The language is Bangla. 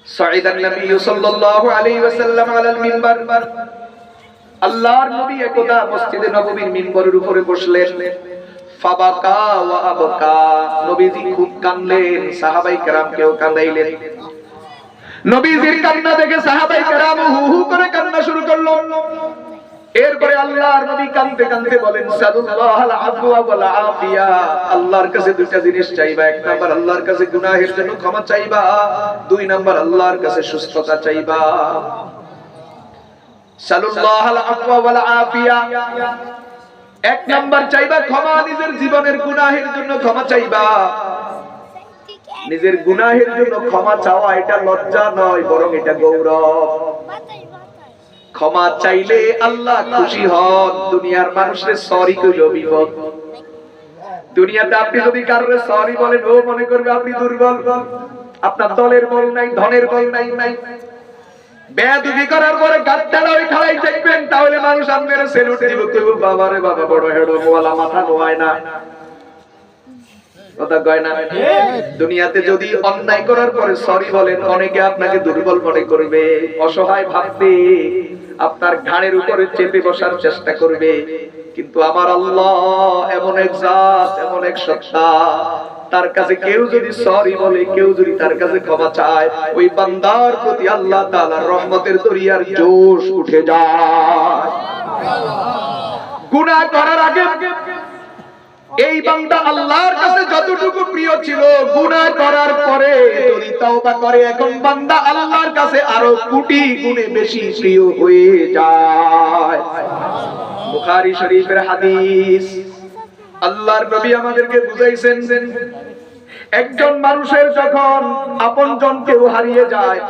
সাইদান নবী সাল্লাল্লাহু আলাইহি ওয়াসাল্লাম আলাল মিম্বার। আল্লাহর নবী একদা মসজিদে নববীর মিম্বরের উপরে বসলেন। ফাবাকা ওয়া আবকা, নবীজি খুব কাঁদলেন, সাহাবায়ে কেরামকেও কাঁদাইলেন। নবীজির কান্না দেখে সাহাবায়ে কেরাম হু হু করে কান্না শুরু করলো। এরপরে আল্লাহর নবী কাঁদতে কাঁদতে বলেন, সাল্লাল্লাহুল আফওয়া ওয়াল আফিয়া, আল্লাহর কাছে দুইটা জিনিস চাইবা। এক নাম্বার আল্লাহর কাছে গুনাহের জন্য ক্ষমা চাইবা, দুই নাম্বার আল্লাহর কাছে সুস্থতা চাইবা। সাল্লাল্লাহুল আফওয়া ওয়াল আফিয়া, এক নাম্বার চাইবা ক্ষমা, নিজের জীবনের গুনাহের জন্য ক্ষমা চাইবা। নিজের গুনাহের জন্য ক্ষমা চাওয়া এটা লজ্জা নয়, বরং এটা গৌরব। ক্ষমা চাইলে আল্লাহ খুশি হন। দুনিয়ার মানুষের সরি কইলো বিপদ। দুনিয়াতে আপনি যদি কারোর সরি বলেন, ও মনে করবে আপনি দুর্বল, আপনার দলের বল নাই, ধনের বল নাই। বেয়াদবি করার পরে গাদ্দালা ওই খাড়াই দেখবেন, তাহলে মানুষ আপনার সেলুট দিব, কইবো বাবা রে বাবা, বড় হেডো ওয়ালা, মাথা নোয় না, কথা কয় না। দুনিয়াতে যদি অন্যায় করার পরে সরি বলেন, অনেকে আপনাকে দুর্বল মনে করবে, অসহায় ভাববে, আপনার ঘাড়ের উপরে চেপে বসার চেষ্টা করবে। কিন্তু আমার আল্লাহ এমন এক জাত, এমন এক সত্তা, তার কাছে কেউ যদি সরি বলে, কেউ যদি তার কাছে ক্ষমা চায়, ওই বান্দার প্রতি আল্লাহ তাআলার রহমতের দরিয়ার জোশ উঠে যায়। গুনাহ করার আগে এই বান্দা আল্লাহর কাছে যতটুকু প্রিয় ছিল, গুনাহ করার পরে যদি তওবা করে, এখন বান্দা আল্লাহর কাছে আরো কোটি গুণে বেশি প্রিয় হয়ে যায়। বুখারী শরীফের হাদিস, আল্লাহর নবী আমাদেরকে বুঝাইছেন, একজন মানুষের যখন আপনজন কেউ হারিয়ে যায়,